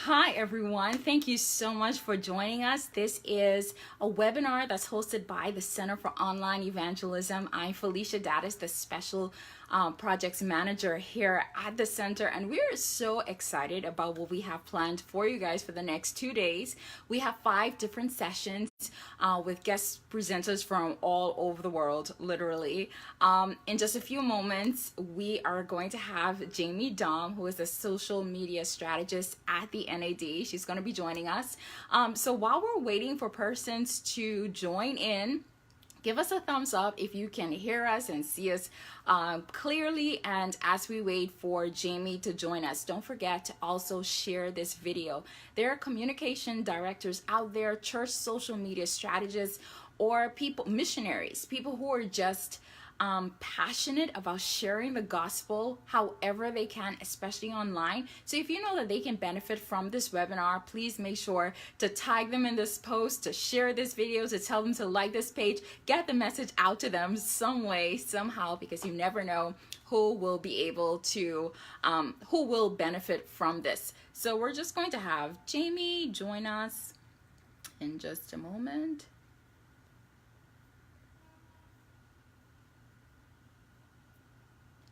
Hi, everyone. Thank you so much for joining us. This is a webinar that's hosted by the Center for Online Evangelism. I'm Felicia Daddis, the Special Projects Manager here at the center, and we're so excited about what we have planned for you guys for the next 2 days. We have 5 different sessions with guest presenters from all over the world, literally. In just a few moments, we are going to have Jamie Dom, who is a social media strategist at the NAD. She's going to be joining us. So while we're waiting for persons to join in, give us a thumbs up if you can hear us and see us clearly. And as we wait for Jamie to join us, don't forget to also share this video. There are communication directors out there, church social media strategists, or people, missionaries, people who are just passionate about sharing the gospel however they can, especially online. So if you know that they can benefit from this webinar, please make sure to tag them in this post, to share this video, to tell them to like this page, get the message out to them some way, somehow, because you never know who will be able to, who will benefit from this. So we're just going to have Jamie join us in just a moment.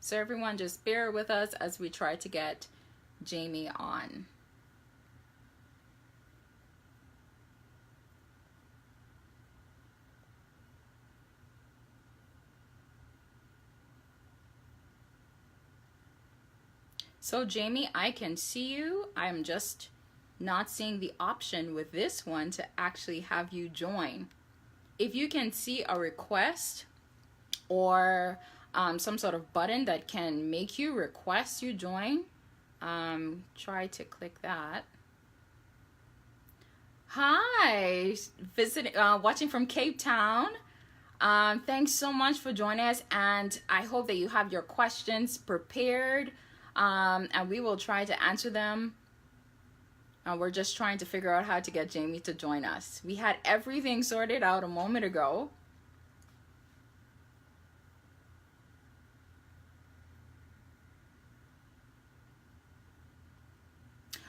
So everyone, just bear with us as we try to get Jamie on. So Jamie, I can see you. I'm just not seeing the option with this one to actually have you join. If you can see a request or some sort of button that can make you request you join, try to click that. Hi, watching from Cape Town. Thanks so much for joining us, and I hope that you have your questions prepared, and we will try to answer them. We're just trying to figure out how to get Jamie to join us. We had everything sorted out a moment ago.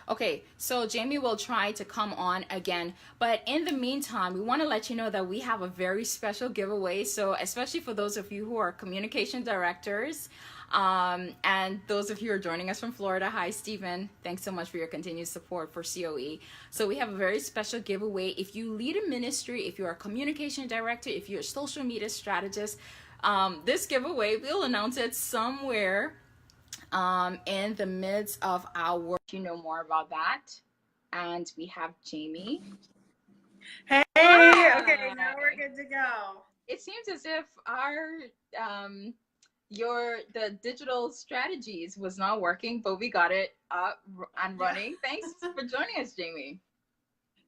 Okay, so Jamie will try to come on again, but in the meantime, we want to let you know that we have a very special giveaway. So especially for those of you who are communication directors, and those of you who are joining us from Florida, hi Stephen, thanks so much for your continued support for COE. So we have a very special giveaway. If you lead a ministry, if you're a communication director, if you're a social media strategist, this giveaway, we'll announce it somewhere in the midst of our work. You know more about that. And we have Jamie. Hey, okay, now we're good to go. It seems as if our the digital strategies was not working, but we got it up and running. Thanks for joining us, Jamie.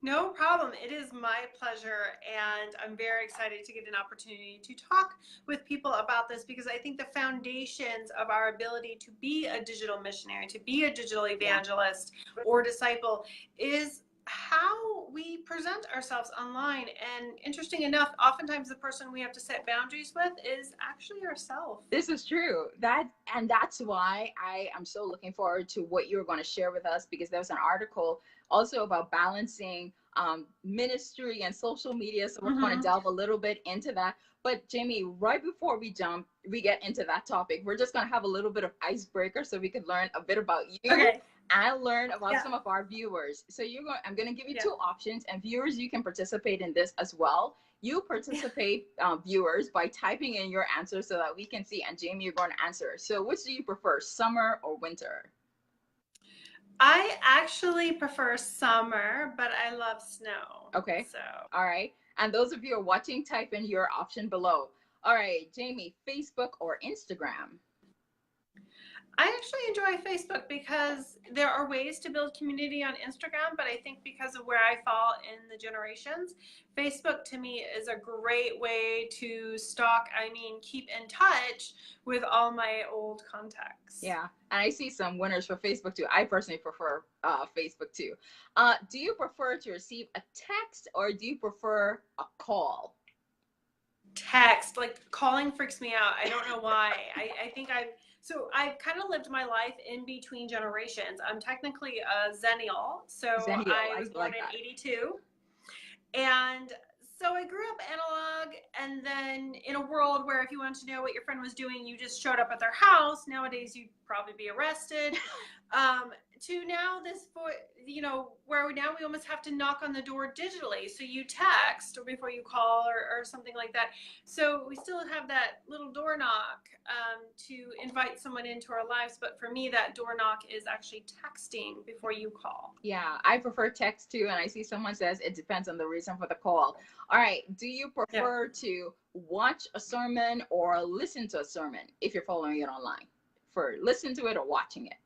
No problem. It is my pleasure, and I'm very excited to get an opportunity to talk with people about this, because I think the foundations of our ability to be a digital missionary, to be a digital evangelist or disciple, is how we present ourselves online. And interesting enough, oftentimes the person we have to set boundaries with is actually ourselves. This is true. That's why I am so looking forward to what you're going to share with us, because there was an article also about balancing ministry and social media. So we're going to delve a little bit into that. But Jamie, right before we get into that topic, we're just going to have a little bit of icebreaker so we could learn a bit about you and learn about some of our viewers. So I'm going to give you 2 options, and viewers, you can participate in this as well. You participate, viewers, by typing in your answer so that we can see. And Jamie, you're going to answer. So which do you prefer, summer or winter? I actually prefer summer, but I love snow. Okay. So. All right. And those of you who are watching, type in your option below. All right, Jamie, Facebook or Instagram? I actually enjoy Facebook because there are ways to build community on Instagram, but I think because of where I fall in the generations, Facebook to me is a great way to keep in touch with all my old contacts. Yeah, and I see some winners for Facebook too. I personally prefer Facebook too. Do you prefer to receive a text or do you prefer a call? Text. Like, calling freaks me out. I don't know why. I think I've So I kind of lived my life in between generations. I'm technically a Zennial, so Zennial, I I was born like in that. '82. And so I grew up analog, and then in a world where if you wanted to know what your friend was doing, you just showed up at their house. Nowadays, you'd probably be arrested. To now where now we almost have to knock on the door digitally. So you text or before you call or something like that. So we still have that little door knock to invite someone into our lives. But for me, that door knock is actually texting before you call. Yeah, I prefer text too, and I see someone says it depends on the reason for the call. All right, do you Yeah. prefer to watch a sermon or listen to a sermon if you're following it online? For listen to it or watching it?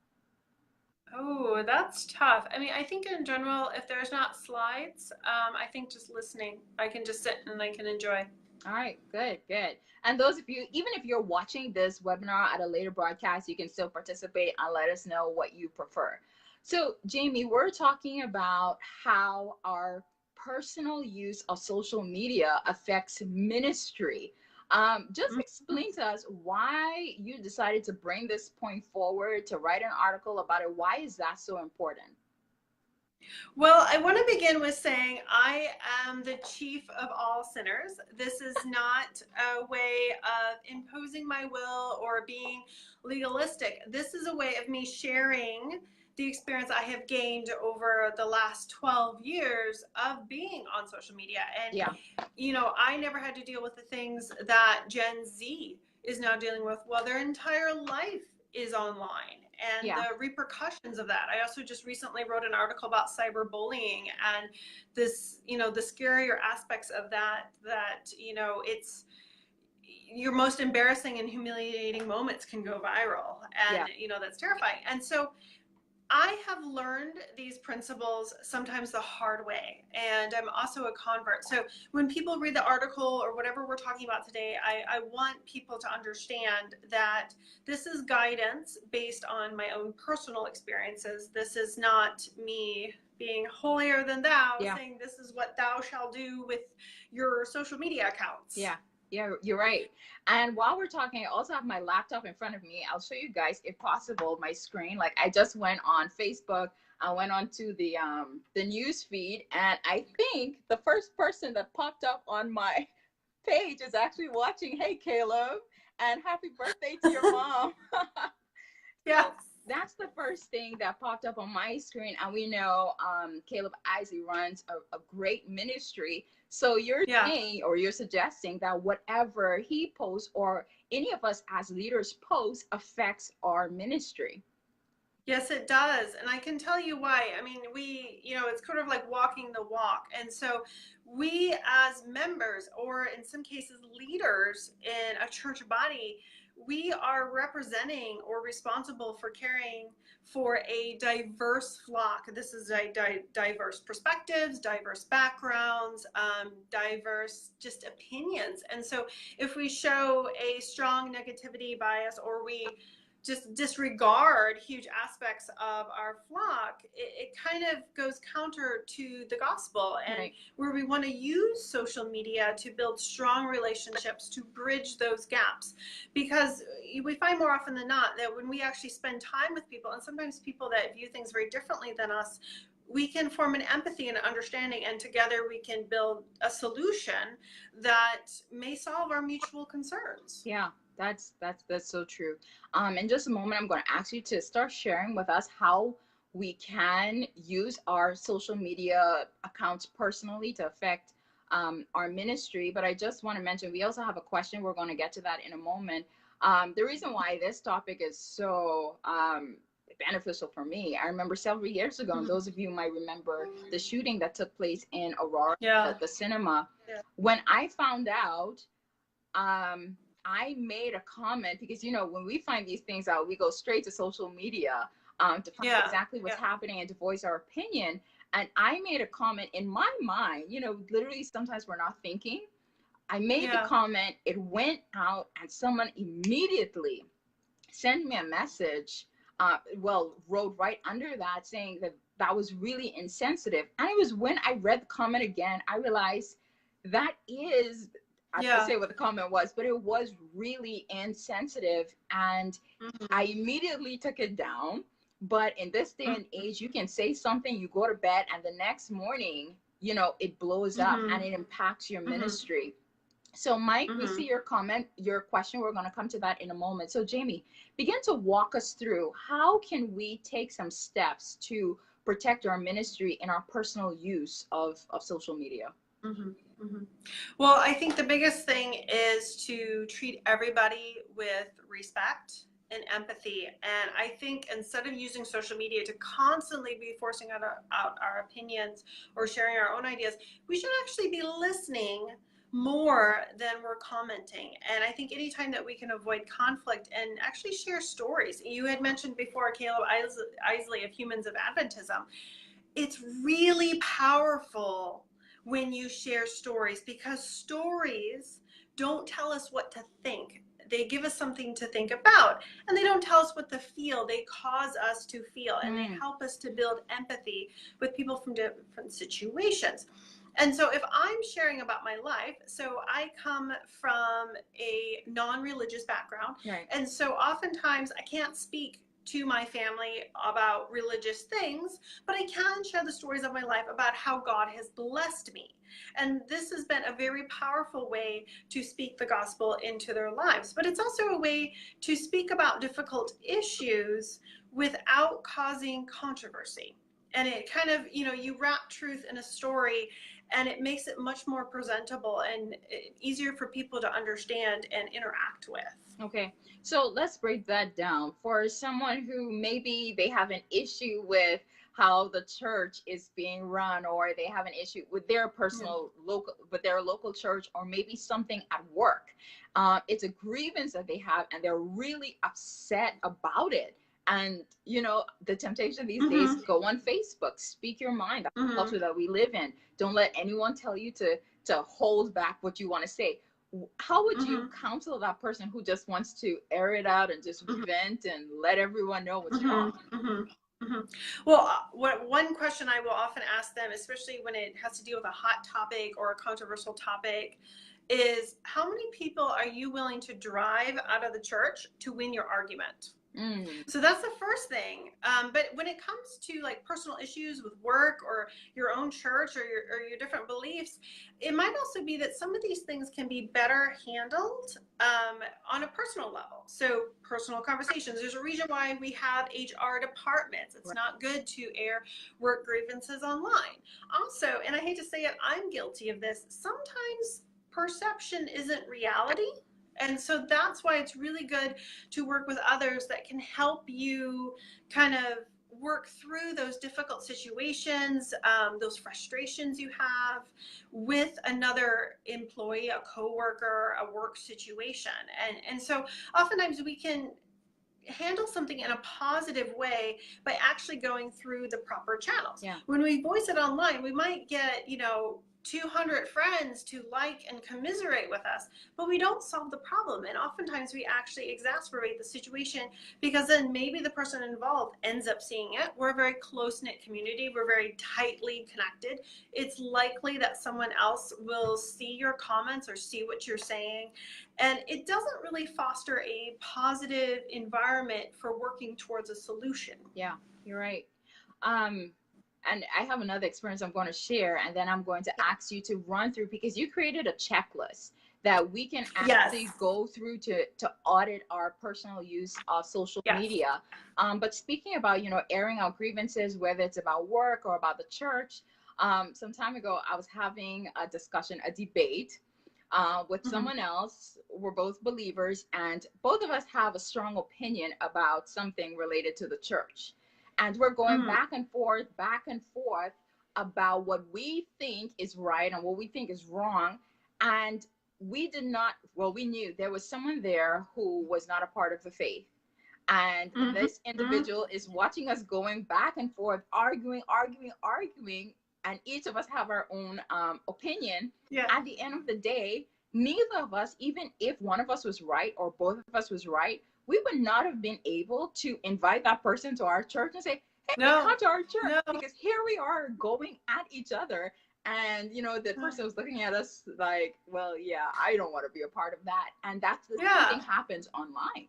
Oh, that's tough. I mean, I think in general, if there's not slides, I think just listening, I can just sit and I can enjoy. All right, good, good. And those of you, even if you're watching this webinar at a later broadcast, you can still participate and let us know what you prefer. So, Jamie, we're talking about how our personal use of social media affects ministry. Just explain to us why you decided to bring this point forward, to write an article about it. Why is that so important? Well, I want to begin with saying I am the chief of all sinners. This is not a way of imposing my will or being legalistic. This is a way of me sharing the experience I have gained over the last 12 years of being on social media. And, Yeah, I never had to deal with the things that Gen Z is now dealing with. Well, their entire life is online and yeah, the repercussions of that. I also just recently wrote an article about cyberbullying and this, the scarier aspects of that, it's your most embarrassing and humiliating moments can go viral. And, yeah, that's terrifying. And so I have learned these principles sometimes the hard way, and I'm also a convert. So when people read the article or whatever we're talking about today, I want people to understand that this is guidance based on my own personal experiences. This is not me being holier than thou, yeah. saying this is what thou shall do with your social media accounts. Yeah, yeah, you're right. And while we're talking, I also have my laptop in front of me. I'll show you guys, if possible, my screen. Like I just went on Facebook. I went on to the news feed, and I think the first person that popped up on my page is actually watching. Hey, Caleb, and happy birthday to your mom. Yes. So that's the first thing that popped up on my screen. And we know Caleb Isley runs a great ministry. So you're Yeah. saying, or you're suggesting that whatever he posts or any of us as leaders post affects our ministry. Yes, it does. And I can tell you why. I mean, it's kind of like walking the walk. And so we as members, or in some cases leaders in a church body, we are representing or responsible for caring for a diverse flock. This is a diverse perspectives, diverse backgrounds, diverse just opinions. And so if we show a strong negativity bias, or we just disregard huge aspects of our flock, it kind of goes counter to the gospel. And Right. where we want to use social media to build strong relationships, to bridge those gaps, because we find more often than not that when we actually spend time with people, and sometimes people that view things very differently than us, we can form an empathy and an understanding, and together we can build a solution that may solve our mutual concerns. Yeah, that's so true. In just a moment, I'm going to ask you to start sharing with us how we can use our social media accounts personally to affect our ministry. But I just want to mention we also have a question. We're going to get to that in a moment. The reason why this topic is so beneficial for me, I remember several years ago, and those of you might remember the shooting that took place in Aurora, Yeah. the cinema. Yeah. When I found out, I made a comment because when we find these things out, we go straight to social media to find exactly what's happening and to voice our opinion. And I made a comment in my mind, literally sometimes we're not thinking. I made the comment, it went out, and someone immediately sent me a message, wrote right under that saying that was really insensitive. And it was when I read the comment again, I realized that is I could say what the comment was, but it was really insensitive, and I immediately took it down. But in this day and age, you can say something, you go to bed, and the next morning, you know, it blows up and it impacts your ministry. So Mike, we see your comment, your question. We're going to come to that in a moment. So Jamie, begin to walk us through, how can we take some steps to protect our ministry and our personal use of social media? Well, I think the biggest thing is to treat everybody with respect and empathy. And I think instead of using social media to constantly be forcing out our opinions or sharing our own ideas, we should actually be listening more than we're commenting. And I think anytime that we can avoid conflict and actually share stories. You had mentioned before Caleb Isley of Humans of Adventism. It's really powerful when you share stories, because stories don't tell us what to think. They give us something to think about, and they don't tell us what to feel. They cause us to feel, and they help us to build empathy with people from different situations. And so if I'm sharing about my life, so I come from a non-religious background, right. And so oftentimes I can't speak to my family about religious things, but I can share the stories of my life about how God has blessed me. And this has been a very powerful way to speak the gospel into their lives. But it's also a way to speak about difficult issues without causing controversy. And it kind of, you know, you wrap truth in a story, and it makes it much more presentable and easier for people to understand and interact with. Okay, so let's break that down. For someone who maybe they have an issue with how the church is being run, or they have an issue with their personal local church, or maybe something at work. It's a grievance that they have, and they're really upset about it. And, you know, the temptation these days, go on Facebook, speak your mind. That's the culture that we live in. Don't let anyone tell you to hold back what you want to say. How would you counsel that person who just wants to air it out and just vent and let everyone know what's wrong? Well, one question I will often ask them, especially when it has to deal with a hot topic or a controversial topic, is how many people are you willing to drive out of the church to win your argument? So that's the first thing. But when it comes to like personal issues with work or your own church or your different beliefs, it might also be that some of these things can be better handled on a personal level. So personal conversations. There's a reason why we have HR departments. It's not good to air work grievances online. Also, and I hate to say it, I'm guilty of this. Sometimes perception isn't reality. And so that's why it's really good to work with others that can help you kind of work through those difficult situations, those frustrations you have with another employee, a coworker, a work situation. And so oftentimes we can handle something in a positive way by actually going through the proper channels. Yeah. When we voice it online, we might get, 200 friends to like and commiserate with us, but we don't solve the problem. And oftentimes we actually exacerbate the situation, because then maybe the person involved ends up seeing it. We're a very close-knit community. We're very tightly connected. It's likely that someone else will see your comments or see what you're saying. And it doesn't really foster a positive environment for working towards a solution. Yeah, you're right. And I have another experience I'm going to share, and then I'm going to ask you to run through, because you created a checklist that we can actually go through to audit our personal use of social media. But speaking about, airing out grievances, whether it's about work or about the church, some time ago, I was having a discussion, a debate with someone else. We're both believers, and both of us have a strong opinion about something related to the church. And we're going back and forth about what we think is right and what we think is wrong. And we knew there was someone there who was not a part of the faith. And this individual is watching us going back and forth, arguing. And each of us have our own opinion. Yeah. At the end of the day, neither of us, even if one of us was right or both of us was right, we would not have been able to invite that person to our church and say, hey, come to our church. Because here we are going at each other. And, you know, the person was looking at us like, well, yeah, I don't want to be a part of that. And that's the same Yeah. thing happens online.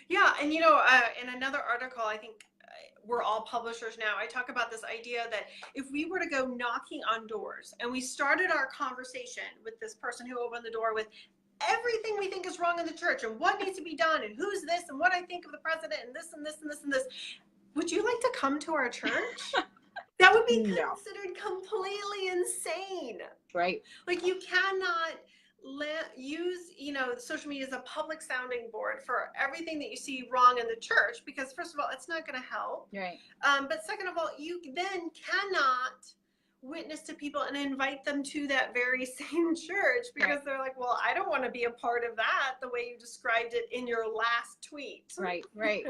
Yeah. And, in another article, I think we're all publishers now, I talk about this idea that if we were to go knocking on doors and we started our conversation with this person who opened the door with everything we think is wrong in the church and what needs to be done and who's this and what I think of the president and this and this and this and this, would you like to come to our church? That would be No. considered completely insane. Right. Like, you cannot use, social media as a public sounding board for everything that you see wrong in the church, because first of all, it's not going to help. Right. But second of all, you then cannot witness to people and invite them to that very same church, because they're like, well, I don't want to be a part of that the way you described it in your last tweet. Right. Right.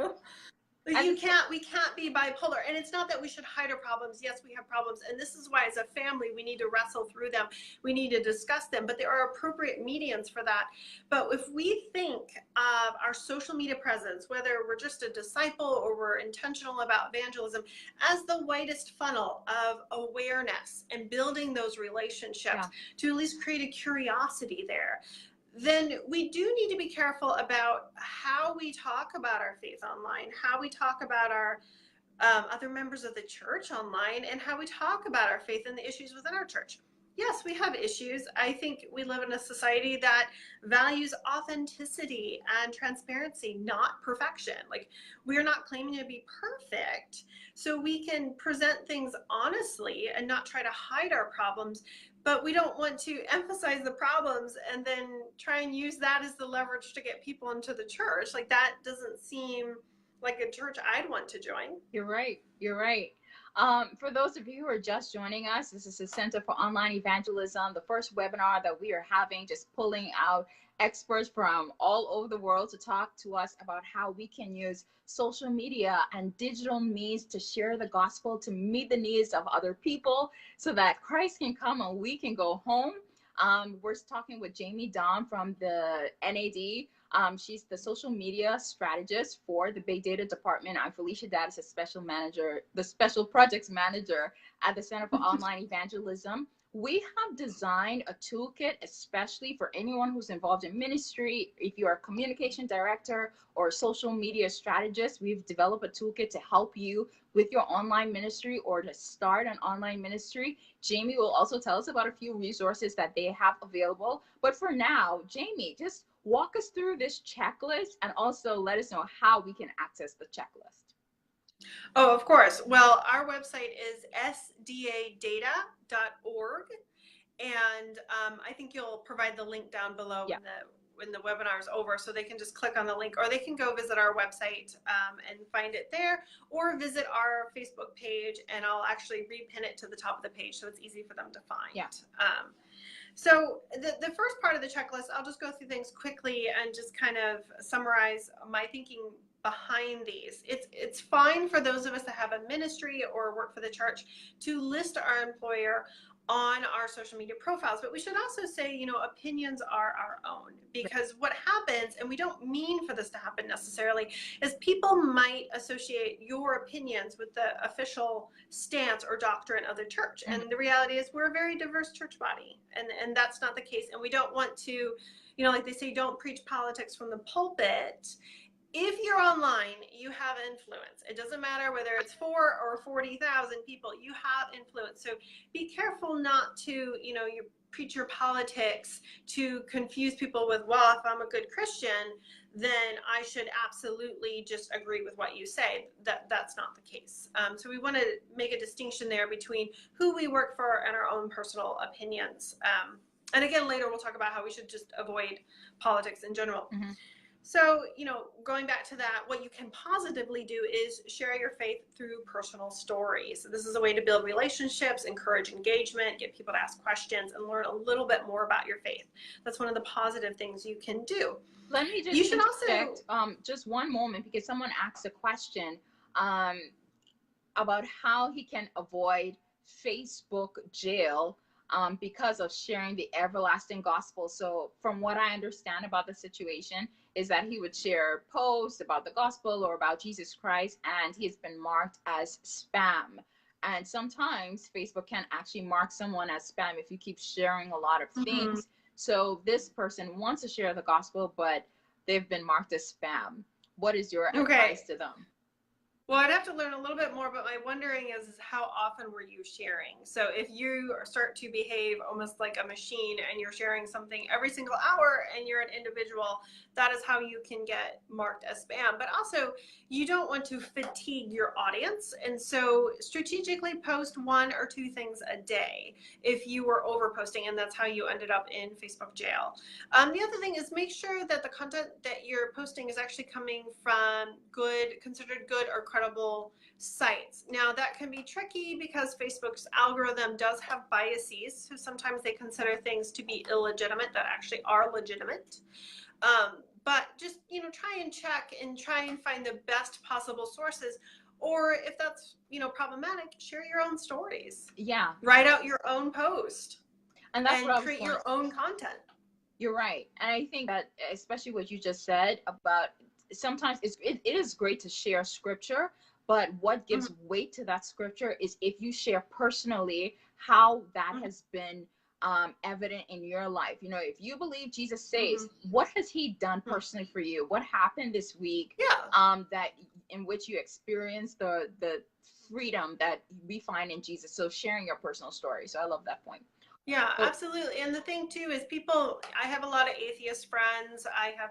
We can't be bipolar. And it's not that we should hide our problems. Yes, we have problems. And this is why, as a family, we need to wrestle through them. We need to discuss them, but there are appropriate mediums for that. But if we think of our social media presence, whether we're just a disciple or we're intentional about evangelism, as the widest funnel of awareness and building those relationships to at least create a curiosity there, then we do need to be careful about how we talk about our faith online, how we talk about our other members of the church online, and how we talk about our faith and the issues within our church. Yes, we have issues. I think we live in a society that values authenticity and transparency, not perfection. Like, we're not claiming to be perfect, so we can present things honestly and not try to hide our problems. But we don't want to emphasize the problems and then try and use that as the leverage to get people into the church. Like, that doesn't seem like a church I'd want to join. You're right. You're right. For those of you who are just joining us, this is the Center for Online Evangelism, the first webinar that we are having, just pulling out experts from all over the world to talk to us about how we can use social media and digital means to share the gospel, to meet the needs of other people so that Christ can come and we can go home. We're talking with Jamie Dom from the NAD. She's the social media strategist for the Big Data Department. I'm Felicia Daddis, a special manager, the special projects manager at the Center for Online Evangelism. We have designed a toolkit especially for anyone who's involved in ministry. If you're a communication director or a social media strategist, we've developed a toolkit to help you with your online ministry or to start an online ministry. Jamie will also tell us about a few resources that they have available. But for now, Jamie, just walk us through this checklist and also let us know how we can access the checklist. Oh, of course. Well, our website is sdadata.org. And I think you'll provide the link down below when the webinar is over, so they can just click on the link, or they can go visit our website and find it there, or visit our Facebook page, and I'll actually repin it to the top of the page so it's easy for them to find. Yeah. So the first part of the checklist, I'll just go through things quickly and just kind of summarize my thinking behind these. It's fine for those of us that have a ministry or work for the church to list our employer on our social media profiles, but we should also say, opinions are our own, because what happens, and we don't mean for this to happen necessarily, is people might associate your opinions with the official stance or doctrine of the church. And the reality is we're a very diverse church body, and that's not the case. And we don't want to, like they say, don't preach politics from the pulpit. If you're online, you have influence. It doesn't matter whether it's 4 or 40,000 people, you have influence. So be careful not to, you preach your politics to confuse people with, well, if I'm a good Christian, then I should absolutely just agree with what you say. That's not the case. So we want to make a distinction there between who we work for and our own personal opinions. And again, later we'll talk about how we should just avoid politics in general. Mm-hmm. So, going back to that, what you can positively do is share your faith through personal stories. So this is a way to build relationships, encourage engagement, get people to ask questions, and learn a little bit more about your faith. That's one of the positive things you can do. Let me just interject just one moment, because someone asked a question about how he can avoid Facebook jail because of sharing the everlasting gospel. So from what I understand about the situation is that he would share posts about the gospel or about Jesus Christ, and he has been marked as spam. And sometimes Facebook can actually mark someone as spam if you keep sharing a lot of things. So this person wants to share the gospel, but they've been marked as spam. What is your advice to them? Well, I'd have to learn a little bit more, but my wondering is how often were you sharing? So if you start to behave almost like a machine and you're sharing something every single hour and you're an individual, that is how you can get marked as spam. But also, you don't want to fatigue your audience. And so strategically post 1 or 2 things a day if you were over posting, and that's how you ended up in Facebook jail. The other thing is make sure that the content that you're posting is actually coming from considered good or credible sites. Now that can be tricky because Facebook's algorithm does have biases, so sometimes they consider things to be illegitimate that actually are legitimate. But just, try and check and try and find the best possible sources. Or if that's, problematic, share your own stories. Yeah. Write out your own post. And that's what create your own content. You're right. And I think that especially what you just said about sometimes it is great to share scripture, but what gives weight to that scripture is if you share personally how that has been evident in your life. If you believe Jesus saves, what has he done personally for you? What happened this week that in which you experienced the freedom that we find in Jesus? So sharing your personal story. So I love that point. Yeah, absolutely. And the thing too is I have a lot of atheist friends.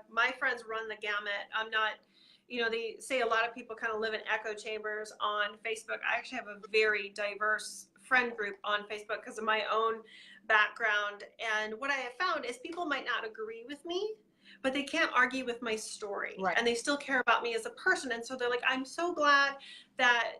My friends run the gamut. I'm not, they say a lot of people kind of live in echo chambers on Facebook. I actually have a very diverse friend group on Facebook because of my own background. And what I have found is people might not agree with me, but they can't argue with my story. Right. And they still care about me as a person. And so they're like, I'm so glad that,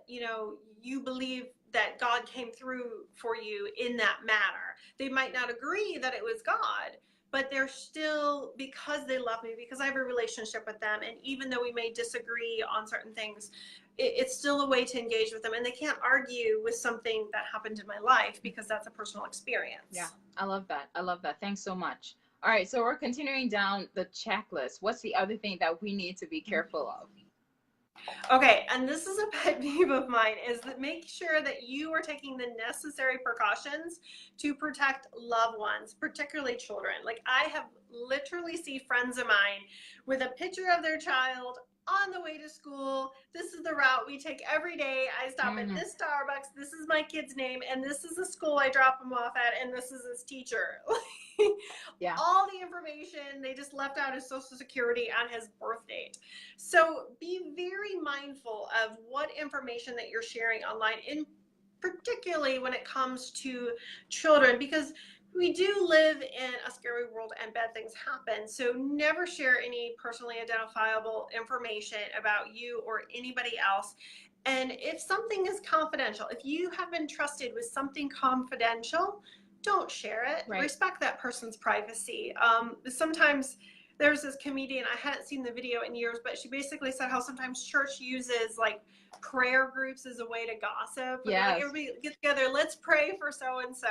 you believe that God came through for you in that manner. They might not agree that it was God, but they're still, because they love me, because I have a relationship with them, and even though we may disagree on certain things, it's still a way to engage with them, and they can't argue with something that happened in my life because that's a personal experience. Yeah, I love that. Thanks so much. All right, so we're continuing down the checklist. What's the other thing that we need to be careful of? Okay, and this is a pet peeve of mine, is that make sure that you are taking the necessary precautions to protect loved ones, particularly children. Like, I have literally seen friends of mine with a picture of their child on the way to school. This is the route we take every day. I stop at this Starbucks. This is my kid's name, and this is the school I drop him off at, and this is his teacher. Yeah. All the information, they just left out his social security and his birth date. So be very mindful of what information that you're sharing online, and particularly when it comes to children, because we do live in a scary world and bad things happen. So never share any personally identifiable information about you or anybody else. And if something is confidential, if you have been trusted with something confidential, don't share it. Right. Respect that person's privacy. Sometimes there's this comedian, I hadn't seen the video in years, but she basically said how sometimes church uses like prayer groups as a way to gossip. Yeah. Like, everybody get together, let's pray for so-and-so,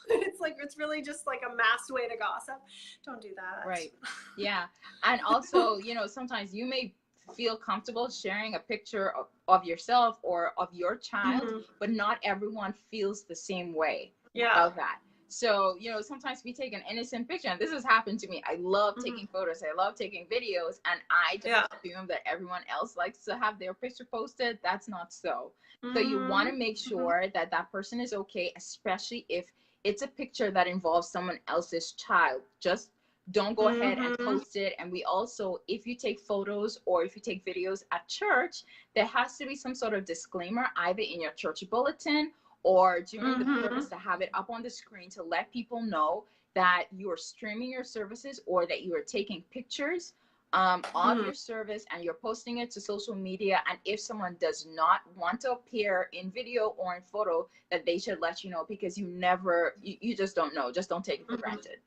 it's really just like a mass way to gossip. Don't do that. Right. Yeah. And also, sometimes you may feel comfortable sharing a picture of yourself or of your child, but not everyone feels the same way about that. So, sometimes we take an innocent picture, and this has happened to me. I love taking photos. I love taking videos, and I just assume that everyone else likes to have their picture posted. That's not so. So you want to make sure that that person is okay, especially if it's a picture that involves someone else's child. Just don't go ahead and post it. And we also, if you take photos or if you take videos at church, there has to be some sort of disclaimer, either in your church bulletin or during the service, to have it up on the screen to let people know that you are streaming your services or that you are taking pictures of your service and you're posting it to social media. And if someone does not want to appear in video or in photo, that they should let you know, because you just don't know. Just don't take it for granted.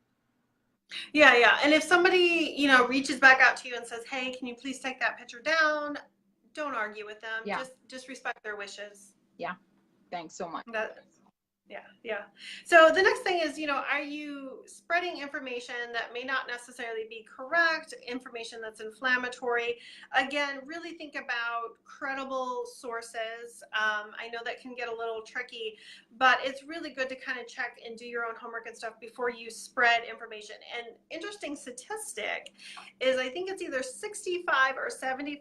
Yeah. And if somebody, reaches back out to you and says, hey, can you please take that picture down? Don't argue with them. Yeah. Just respect their wishes. Yeah. Thanks so much. Yeah, yeah. So the next thing is, are you spreading information that may not necessarily be correct, information that's inflammatory? Again, really think about credible sources. I know that can get a little tricky, but it's really good to kind of check and do your own homework and stuff before you spread information. And interesting statistic is I think it's either 65 or 75%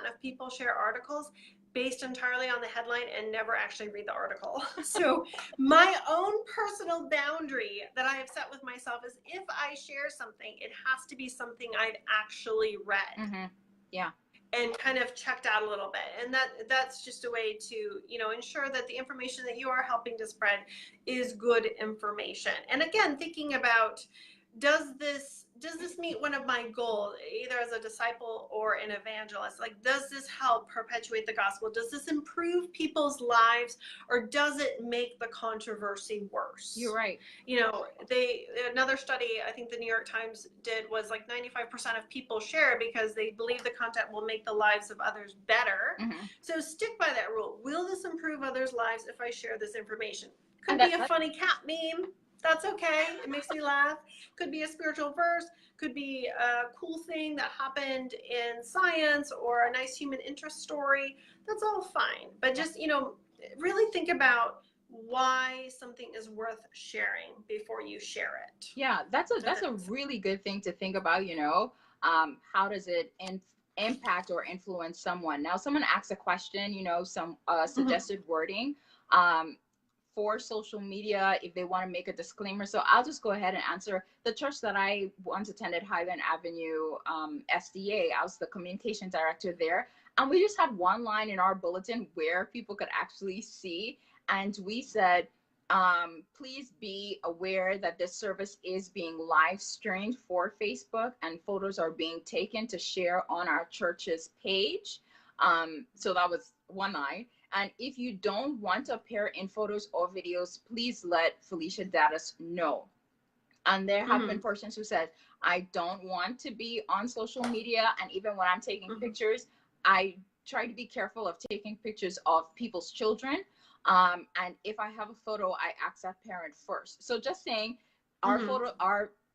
of people share articles based entirely on the headline and never actually read the article. So my own personal boundary that I have set with myself is if I share something, it has to be something I've actually read. Mm-hmm. Yeah. And kind of checked out a little bit. And that's just a way to, ensure that the information that you are helping to spread is good information. And again, thinking about, does this meet one of my goals, either as a disciple or an evangelist? Like, does this help perpetuate the gospel? Does this improve people's lives, or does it make the controversy worse? You're right. Another study I think the New York Times did was like 95% of people share because they believe the content will make the lives of others better. Mm-hmm. So stick by that rule. Will this improve others' lives if I share this information? Could be a funny cat meme. That's okay. It makes me laugh. Could be a spiritual verse. Could be a cool thing that happened in science or a nice human interest story. That's all fine. But just, really think about why something is worth sharing before you share it. Yeah, that's a really good thing to think about, how does it impact or influence someone? Now, someone asks a question, some suggested wording. For social media, if they want to make a disclaimer. So I'll just go ahead and answer. The church that I once attended, Highland Avenue SDA, I was the communication director there. And we just had one line in our bulletin where people could actually see. And we said, please be aware that this service is being live streamed for Facebook and photos are being taken to share on our church's page. So that was one line. And if you don't want to appear in photos or videos, please let Felicia Daddis know. And there have been persons who said, I don't want to be on social media. And even when I'm taking pictures, I try to be careful of taking pictures of people's children. And if I have a photo, I ask that parent first. So just saying,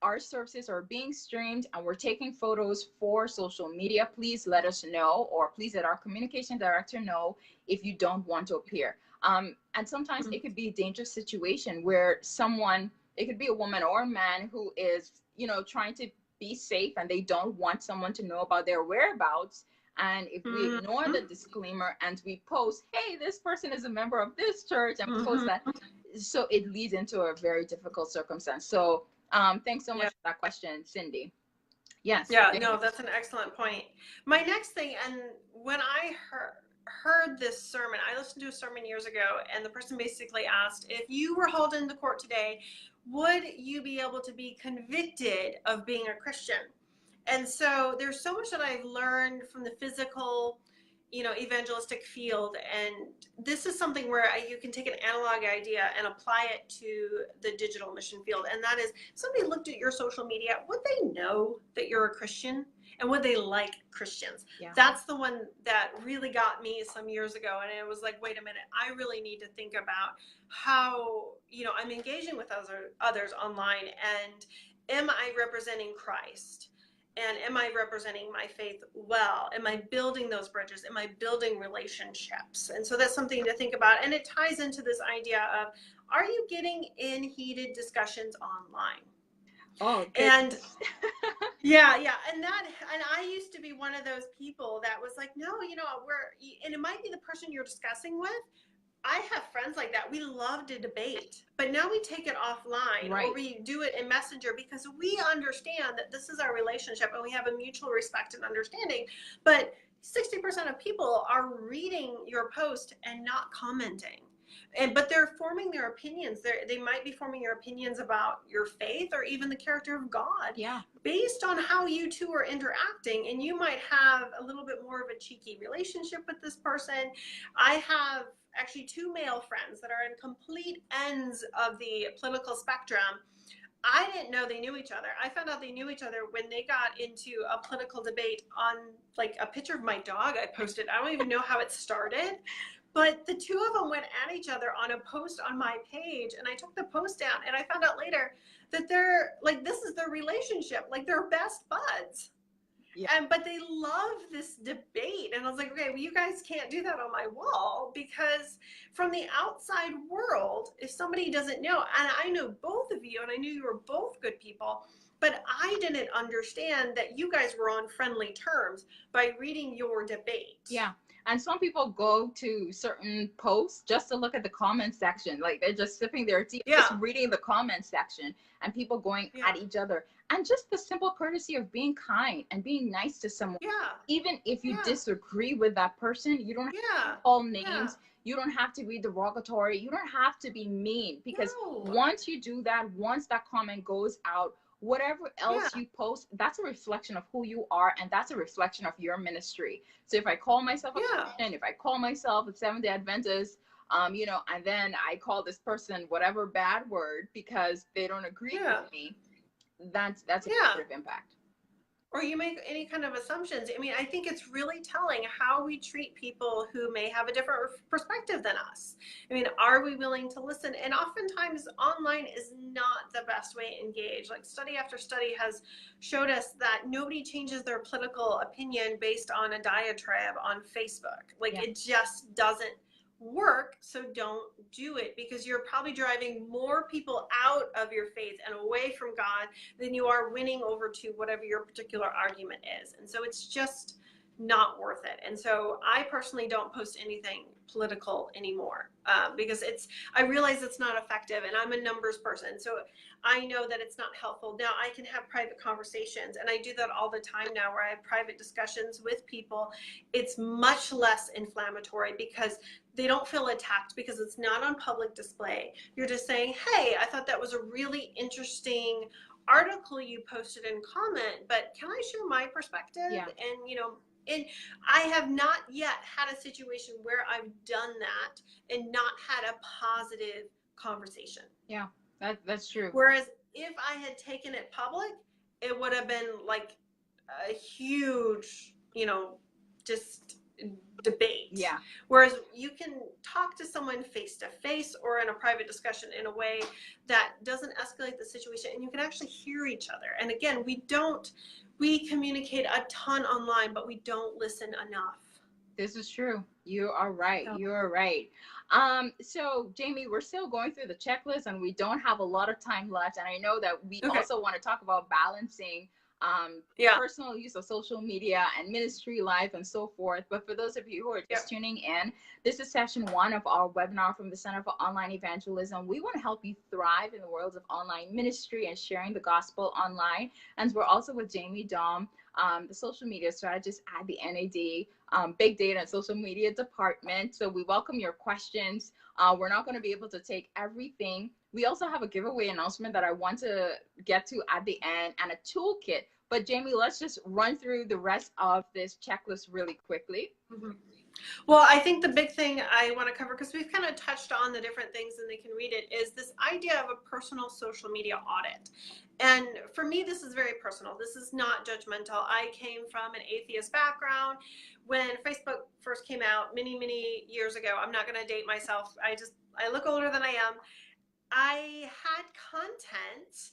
our services are being streamed and we're taking photos for social media. Please let us know, or please let our communication director know if you don't want to appear. And sometimes it could be a dangerous situation where it could be a woman or a man who is, trying to be safe and they don't want someone to know about their whereabouts. And if we ignore the disclaimer and we post, hey, this person is a member of this church, and post that, so it leads into a very difficult circumstance. So thanks so much for that question, Cindy. Yes. Yeah, no, that's an excellent point. My next thing, and when I heard this sermon, I listened to a sermon years ago, and the person basically asked, if you were hauled into court today, would you be able to be convicted of being a Christian? And so there's so much that I've learned from the physical, evangelistic field. And this is something where you can take an analog idea and apply it to the digital mission field. And that is, somebody looked at your social media, would they know that you're a Christian? And would they like Christians? Yeah. That's the one that really got me some years ago. And it was like, wait a minute, I really need to think about how, I'm engaging with others online. And am I representing Christ? And am I representing my faith well? Am I building those bridges? Am I building relationships? And so that's something to think about. And it ties into this idea of, are you getting in heated discussions online? Oh, and yeah. And I used to be one of those people that was like, no, and it might be the person you're discussing with. I have friends like that. We love to debate, but now we take it offline, right, or we do it in Messenger because we understand that this is our relationship and we have a mutual respect and understanding. But 60% of people are reading your post and not commenting. But they're forming their opinions. They might be forming your opinions about your faith or even the character of God, based on how you two are interacting. And you might have a little bit more of a cheeky relationship with this person. I have actually two male friends that are in complete ends of the political spectrum. I didn't know they knew each other. I found out they knew each other when they got into a political debate on like a picture of my dog I posted. I don't even know how it started. But the two of them went at each other on a post on my page, and I took the post down, and I found out later that they're like, this is their relationship, like they're best buds. Yeah. But they love this debate. And I was like, okay, well, you guys can't do that on my wall, because from the outside world, if somebody doesn't know, and I know both of you, and I knew you were both good people, but I didn't understand that you guys were on friendly terms by reading your debate. Yeah. And some people go to certain posts just to look at the comment section. Like they're just sipping their tea, just reading the comment section, and people going at each other. And just the simple courtesy of being kind and being nice to someone. Yeah. Even if you disagree with that person, you don't have to call names. You don't have to be derogatory. You don't have to be mean, because once you do that, once that comment goes out, whatever else you post, that's a reflection of who you are, and that's a reflection of your ministry. So if I call myself a Christian, if I call myself a Seventh-day Adventist, you know, and then I call this person whatever bad word because they don't agree with me, that's a positive impact. Or you make any kind of assumptions. I mean, I think it's really telling how we treat people who may have a different perspective than us. I mean, are we willing to listen? And oftentimes online is not the best way to engage. Like study after study has showed us that nobody changes their political opinion based on a diatribe on Facebook. Like it just doesn't work. So don't do it, because you're probably driving more people out of your faith and away from God than you are winning over to whatever your particular argument is. And so it's just not worth it. And so I personally don't post anything political anymore, because I realize it's not effective, and I'm a numbers person. So I know that it's not helpful. Now I can have private conversations, and I do that all the time now, where I have private discussions with people. It's much less inflammatory because they don't feel attacked, because it's not on public display. You're just saying, hey, I thought that was a really interesting article you posted in comment, but can I share my perspective? And, you know, and I have not yet had a situation where I've done that and not had a positive conversation. Yeah, that's true. Whereas if I had taken it public, it would have been like a huge, you know, just debate. Yeah. Whereas you can talk to someone face to face or in a private discussion in a way that doesn't escalate the situation, and you can actually hear each other. And again, we communicate a ton online, but we don't listen enough. This is true. You are right. You are right. So Jamie, we're still going through the checklist, and we don't have a lot of time left. And I know that we also want to talk about balancing personal use of social media and ministry life and so forth. But for those of you who are just tuning in, this is session 1 of our webinar from the Center for Online Evangelism. We want to help you thrive in the world of online ministry and sharing the gospel online. And we're also with Jamie Dom, the social media strategist at the NAD, Big Data and Social Media Department. So we welcome your questions. We're not going to be able to take everything. We also have a giveaway announcement that I want to get to at the end, and a toolkit. But Jamie, let's just run through the rest of this checklist really quickly. Well, I think the big thing I want to cover, because we've kind of touched on the different things and they can read it, is this idea of a personal social media audit. And for me, this is very personal. This is not judgmental. I came from an atheist background. When Facebook first came out many, many years ago, I'm not going to date myself. I look older than I am. I had content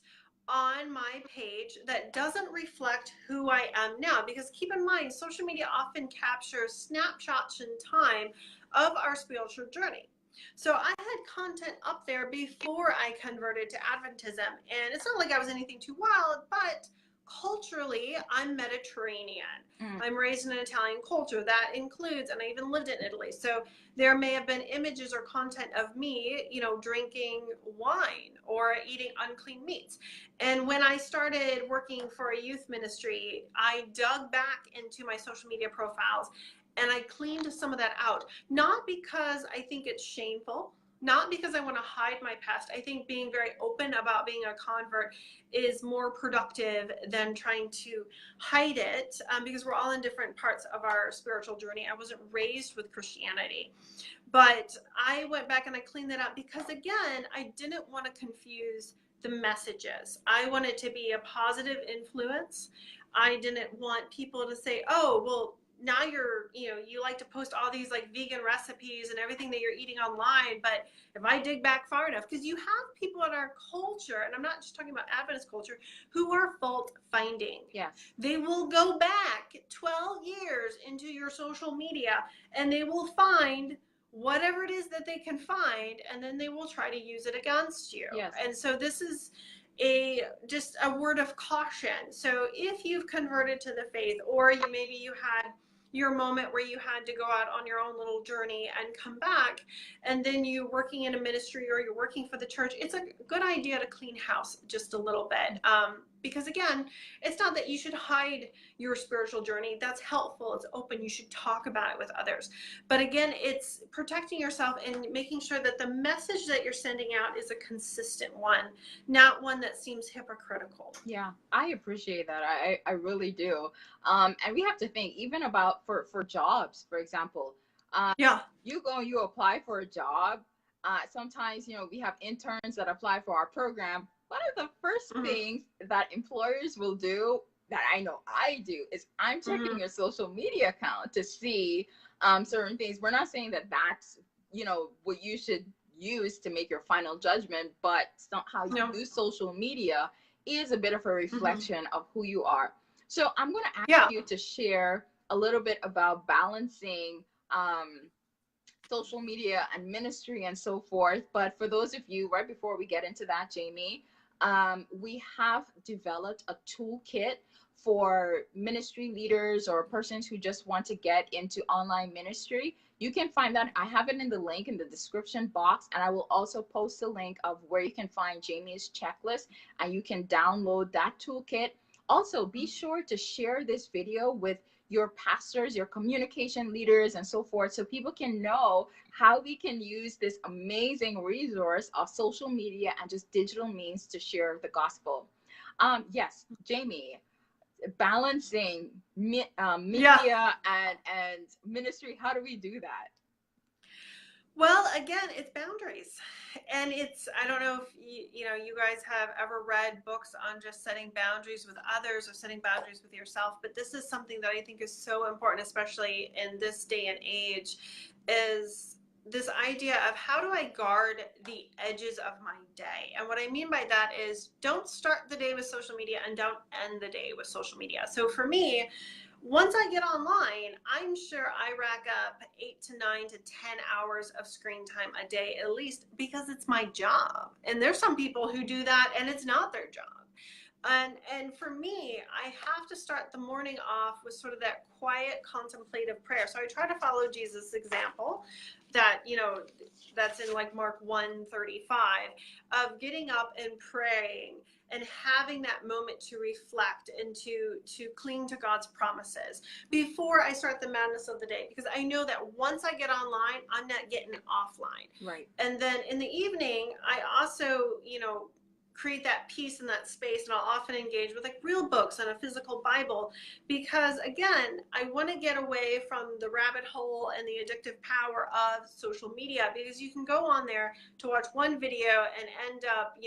on my page that doesn't reflect who I am now, because keep in mind, social media often captures snapshots in time of our spiritual journey. So I had content up there before I converted to Adventism, and it's not like I was anything too wild, but culturally, I'm Mediterranean. I'm raised in an Italian culture that includes, and I even lived in Italy. So there may have been images or content of me, you know, drinking wine or eating unclean meats. And when I started working for a youth ministry, I dug back into my social media profiles and I cleaned some of that out. Not because I think it's shameful, not because I want to hide my past. I think being very open about being a convert is more productive than trying to hide it, because we're all in different parts of our spiritual journey. I wasn't raised with Christianity, but I went back and I cleaned that out because, again, I didn't want to confuse the messages. I wanted to be a positive influence. I didn't want people to say, oh, well, now you're, you like to post all these like vegan recipes and everything that you're eating online. But if I dig back far enough, because you have people in our culture, and I'm not just talking about Adventist culture, who are fault finding. Yes. They will go back 12 years into your social media and they will find whatever it is that they can find, and then they will try to use it against you. Yes. And so this is just a word of caution. So if you've converted to the faith, or maybe you had your moment where you had to go out on your own little journey and come back, and then you're working in a ministry or you're working for the church, it's a good idea to clean house just a little bit. Because again, it's not that you should hide your spiritual journey. That's helpful. It's open. You should talk about it with others. But again, it's protecting yourself and making sure that the message that you're sending out is a consistent one, not one that seems hypocritical. Yeah, I appreciate that. I really do. And we have to think even about for jobs, for example. Yeah. You apply for a job. Sometimes, we have interns that apply for our program. One of the first things that employers will do, that I know I do, is I'm checking your social media account to see certain things. We're not saying that that's, what you should use to make your final judgment, but how you use social media is a bit of a reflection of who you are. So I'm going to ask you to share a little bit about balancing social media and ministry and so forth. But for those of you, right before we get into that, Jamie, we have developed a toolkit for ministry leaders or persons who just want to get into online ministry. You can find that. I have it in the link in the description box, and I will also post a link of where you can find Jamie's checklist, and you can download that toolkit. Also, be sure to share this video with your pastors, your communication leaders, and so forth, so people can know how we can use this amazing resource of social media and just digital means to share the gospel. Yes, Jamie, balancing media and ministry, how do we do that? Well, again, it's boundaries. And I don't know if you guys have ever read books on just setting boundaries with others or setting boundaries with yourself, but this is something that I think is so important, especially in this day and age, is this idea of how do I guard the edges of my day? And what I mean by that is don't start the day with social media and don't end the day with social media. So for me, once I get online, I'm sure I rack up 8 to 9 to 10 hours of screen time a day, at least, because it's my job. And there's some people who do that and it's not their job. And for me, I have to start the morning off with sort of that quiet contemplative prayer. So I try to follow Jesus' example that, that's in like Mark 1:35 of getting up and praying and having that moment to reflect and to cling to God's promises before I start the madness of the day. Because I know that once I get online, I'm not getting offline. Right. And then in the evening, I also, create that peace in that space, and I'll often engage with like real books and a physical Bible, because again, I want to get away from the rabbit hole and the addictive power of social media, because you can go on there to watch one video and end up,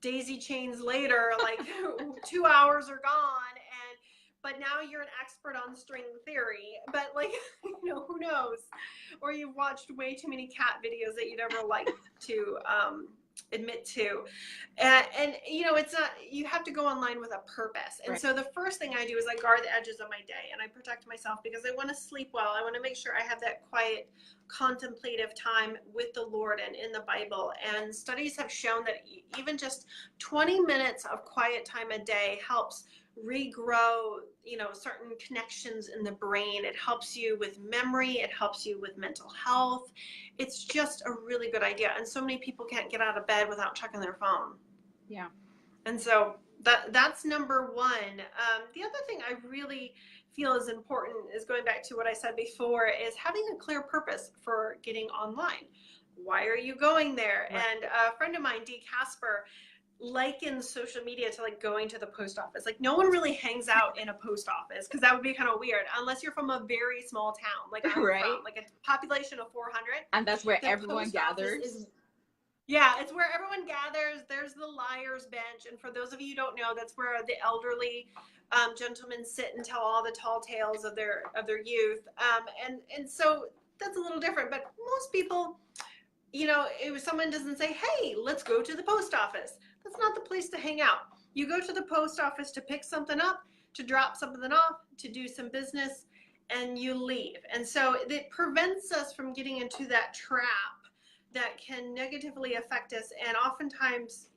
daisy chains later, like 2 hours are gone, but now you're an expert on string theory, but like, who knows? Or you've watched way too many cat videos that you'd ever like to admit to. And it's not, you have to go online with a purpose. And so the first thing I do is I guard the edges of my day and I protect myself, because I want to sleep well. I want to make sure I have that quiet contemplative time with the Lord and in the Bible. And studies have shown that even just 20 minutes of quiet time a day helps regrow, certain connections in the brain. It helps you with memory. It helps you with mental health. It's just a really good idea. And so many people can't get out of bed without checking their phone. Yeah. And so that's number one. The other thing I really feel is important is going back to what I said before, is having a clear purpose for getting online. Why are you going there? Right. And a friend of mine, Dee Casper, likens social media to like going to the post office. Like no one really hangs out in a post office, because that would be kind of weird unless you're from a very small town, like I'm from, like a population of 400. And that's where everyone gathers. Yeah, it's where everyone gathers. There's the liar's bench, and for those of you who don't know, that's where the elderly gentlemen sit and tell all the tall tales of their youth. And so that's a little different. But most people, if someone doesn't say, "Hey, let's go to the post office," that's not the place to hang out. You go to the post office to pick something up, to drop something off, to do some business, and you leave. And so it prevents us from getting into that trap that can negatively affect us. And oftentimes,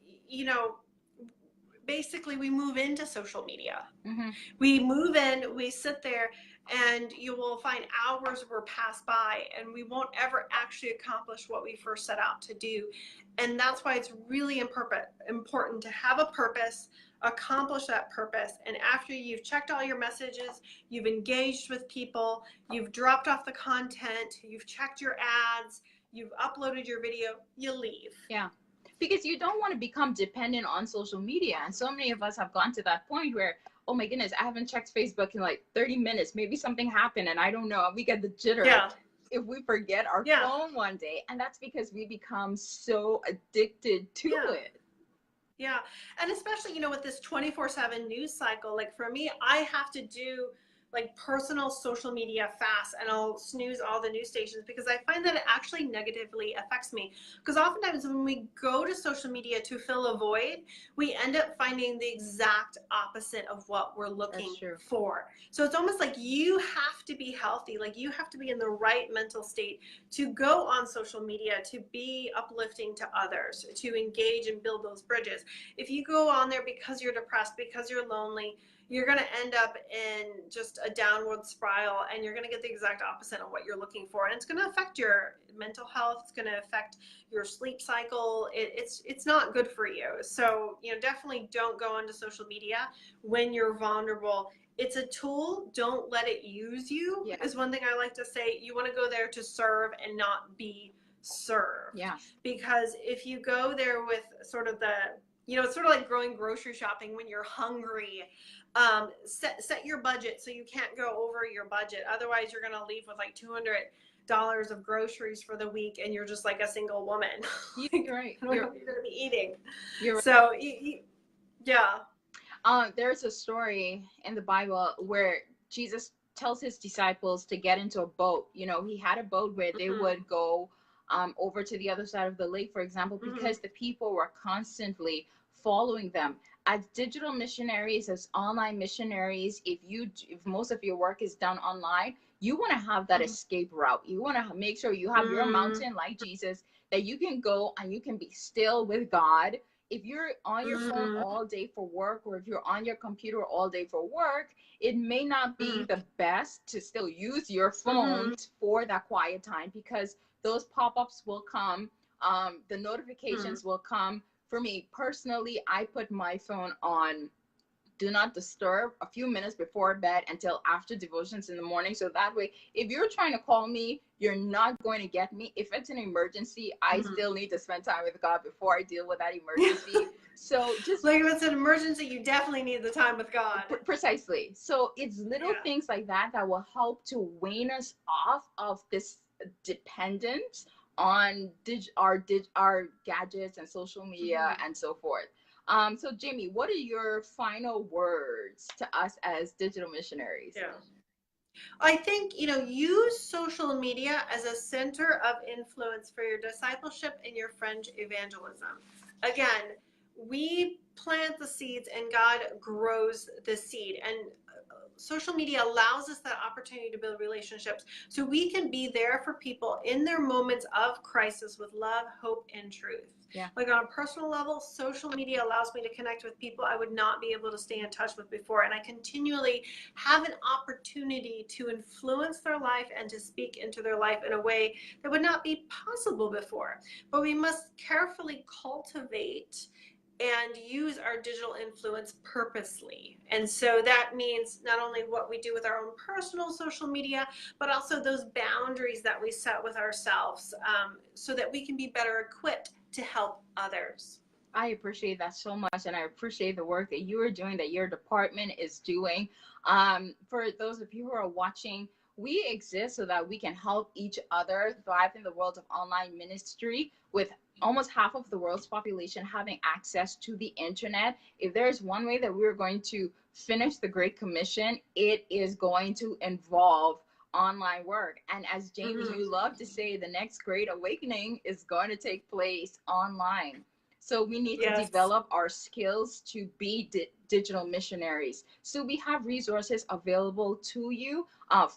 basically we move into social media. Mm-hmm. We move in, we sit there, and you will find hours will pass by and we won't ever actually accomplish what we first set out to do. And that's why it's really important to have a purpose, accomplish that purpose, and after you've checked all your messages, you've engaged with people, you've dropped off the content, you've checked your ads, you've uploaded your video, you leave. Yeah. Because you don't want to become dependent on social media. And so many of us have gone to that point where, oh my goodness, I haven't checked Facebook in like 30 minutes. Maybe something happened and I don't know. We get the jitter if we forget our phone one day. And that's because we become so addicted to it. Yeah. And especially, with this 24/7 news cycle, like for me, I have to do like personal social media fast, and I'll snooze all the news stations because I find that it actually negatively affects me. Because oftentimes when we go to social media to fill a void, we end up finding the exact opposite of what we're looking for. So it's almost like you have to be healthy, like you have to be in the right mental state to go on social media, to be uplifting to others, to engage and build those bridges. If you go on there because you're depressed, because you're lonely, you're going to end up in just a downward spiral, and you're going to get the exact opposite of what you're looking for. And it's going to affect your mental health. It's going to affect your sleep cycle. It's not good for you. So, definitely don't go onto social media when you're vulnerable. It's a tool. Don't let it use you, is one thing I like to say. You want to go there to serve and not be served. Yeah. Because if you go there with sort of it's sort of like grocery shopping when you're hungry. Set your budget so you can't go over your budget. Otherwise, you're going to leave with like $200 of groceries for the week, and you're just like a single woman. You're right. You're going to be eating. You're right. So, yeah. There's a story in the Bible where Jesus tells his disciples to get into a boat. He had a boat where they would go over to the other side of the lake, for example, because the people were constantly following them. As digital missionaries, as online missionaries, if most of your work is done online, you want to have that escape route. You want to make sure you have your mountain like Jesus, that you can go and you can be still with God. If you're on your phone all day for work, or if you're on your computer all day for work, it may not be the best to still use your phone for that quiet time, because those pop-ups will come, the notifications will come. For me personally, I put my phone on do not disturb a few minutes before bed until after devotions in the morning. So that way, if you're trying to call me, you're not going to get me. If it's an emergency, I still need to spend time with God before I deal with that emergency. So just like if it's an emergency, you definitely need the time with God. Precisely. So it's little things like that that will help to wean us off of this dependence on our gadgets and social media and so forth. So Jamie, what are your final words to us as digital missionaries? Yeah. I think, use social media as a center of influence for your discipleship and your friend evangelism. Again, we plant the seeds and God grows the seed. And social media allows us that opportunity to build relationships so we can be there for people in their moments of crisis with love, hope, and truth. Yeah. Like on a personal level, social media allows me to connect with people I would not be able to stay in touch with before. And I continually have an opportunity to influence their life and to speak into their life in a way that would not be possible before. But we must carefully cultivate and use our digital influence purposely. And so that means not only what we do with our own personal social media, but also those boundaries that we set with ourselves, so that we can be better equipped to help others. I appreciate that so much, and I appreciate the work that you are doing, that your department is doing. For those of you who are watching, We exist so that we can help each other thrive in the world of online ministry, with almost half of the world's population having access to the internet. If there's one way that we're going to finish the Great Commission, it is going to involve online work. And as Jamie, you love to say, the next great awakening is going to take place online. So we need to develop our skills to be digital missionaries. So we have resources available to you,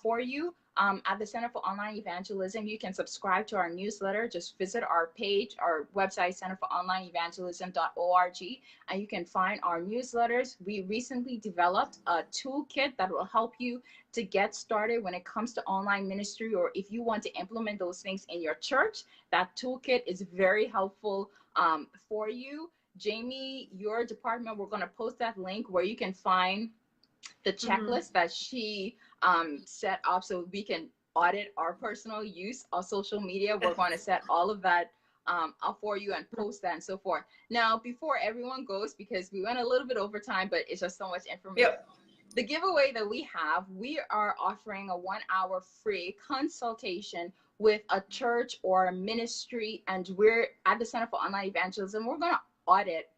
for you. At the Center for Online Evangelism, you can subscribe to our newsletter. Just visit our page, our website, centerforonlineevangelism.org, and you can find our newsletters. We recently developed a toolkit that will help you to get started when it comes to online ministry, or if you want to implement those things in your church. That toolkit is very helpful for you. Jamie, your department, we're going to post that link where you can find the checklist that she set up so we can audit our personal use of social media. We're going to set all of that up for you and post that and so forth. Now, before everyone goes, because we went a little bit over time, but it's just so much information. The giveaway that we are offering a 1-hour free consultation with a church or a ministry, and we're at the Center for Online Evangelism. We're going to audit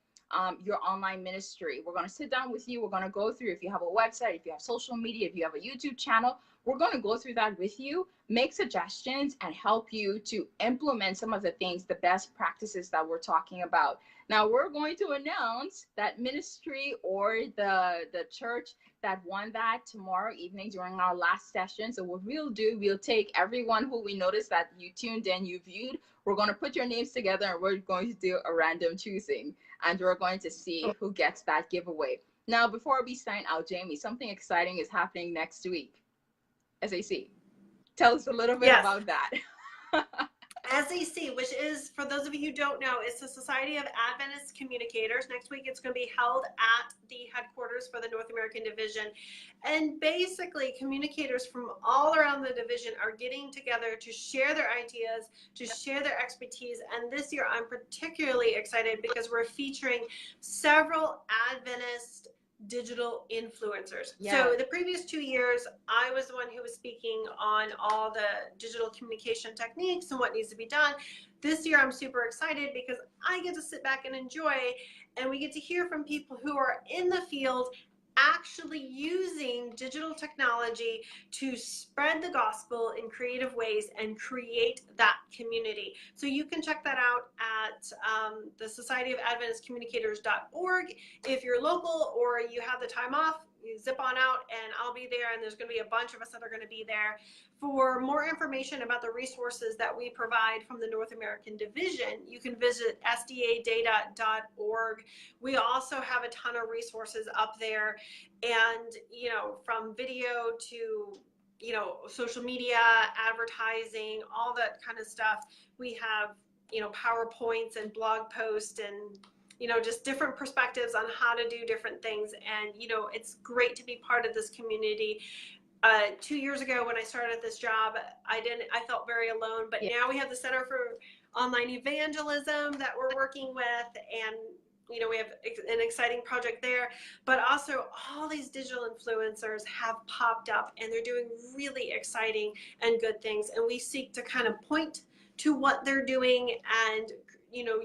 your online ministry. We're going to sit down with you. We're going to go through, if you have a website, if you have social media, if you have a YouTube channel, we're going to go through that with you, make suggestions, and help you to implement some of the things, the best practices that we're talking about. Now, we're going to announce that ministry or the church that won that tomorrow evening during our last session. So what we'll do, we'll take everyone who we noticed that you tuned in, you viewed, we're going to put your names together, and we're going to do a random choosing, and we're going to see who gets that giveaway. Now, before we sign out, Jamie, something exciting is happening next week. SAC, tell us a little bit about that. SAC, which is, for those of you who don't know, it's the Society of Adventist Communicators. Next week, it's going to be held at the headquarters for the North American Division. And basically, communicators from all around the division are getting together to share their ideas, to share their expertise. And this year, I'm particularly excited because we're featuring several Adventist digital influencers. So the previous 2 years, I was the one who was speaking on all the digital communication techniques and what needs to be done. This year, I'm super excited because I get to sit back and enjoy, and we get to hear from people who are in the field actually using digital technology to spread the gospel in creative ways and create that community. So you can check that out at the Society of Adventist Communicators.org. If you're local or you have the time off, you zip on out, and I'll be there, and there's going to be a bunch of us that are going to be there. For more information about the resources that we provide from the North American Division, you can visit sdadata.org. We also have a ton of resources up there, and from video to social media, advertising, all that kind of stuff. We have PowerPoints and blog posts and just different perspectives on how to do different things. And, it's great to be part of this community. 2 years ago when I started this job, I felt very alone, but now we have the Center for Online Evangelism that we're working with, and we have an exciting project there, but also all these digital influencers have popped up, and they're doing really exciting and good things. And we seek to kind of point to what they're doing and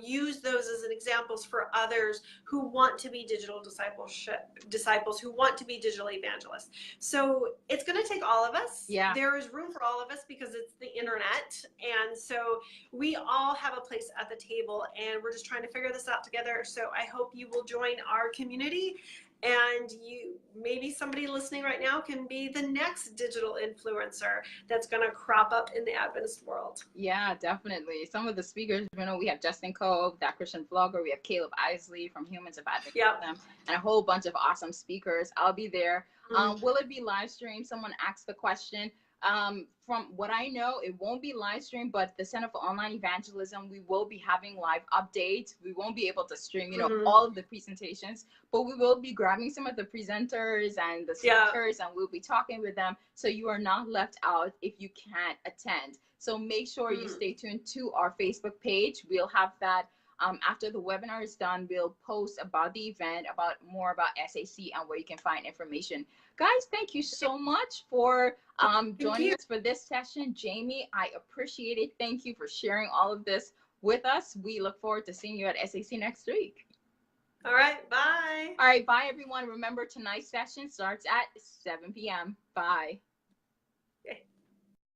use those as an examples for others who want to be digital disciples, who want to be digital evangelists. So it's going to take all of us. There is room for all of us because it's the internet. And so we all have a place at the table, and we're just trying to figure this out together. So I hope you will join our community, and maybe somebody listening right now can be the next digital influencer that's going to crop up in the Adventist world. Yeah, definitely. Some of the speakers, we have Justin Cove, that Christian vlogger. We have Caleb Isley from Humans of Adventism, and a whole bunch of awesome speakers. I'll be there. Will it be live streamed? Someone asked the question. From what I know, it won't be live streamed, but the Center for Online Evangelism, we will be having live updates. We won't be able to stream, all of the presentations, but we will be grabbing some of the presenters and the speakers, and we'll be talking with them. So you are not left out if you can't attend. So make sure you stay tuned to our Facebook page. We'll have that After the webinar is done, we'll post about the event, about more about SAC and where you can find information. Guys, thank you so much for joining us for this session. Jamie, I appreciate it. Thank you for sharing all of this with us. We look forward to seeing you at SAC next week. All right, bye. All right, bye everyone. Remember, tonight's session starts at 7 p.m. Bye. Okay.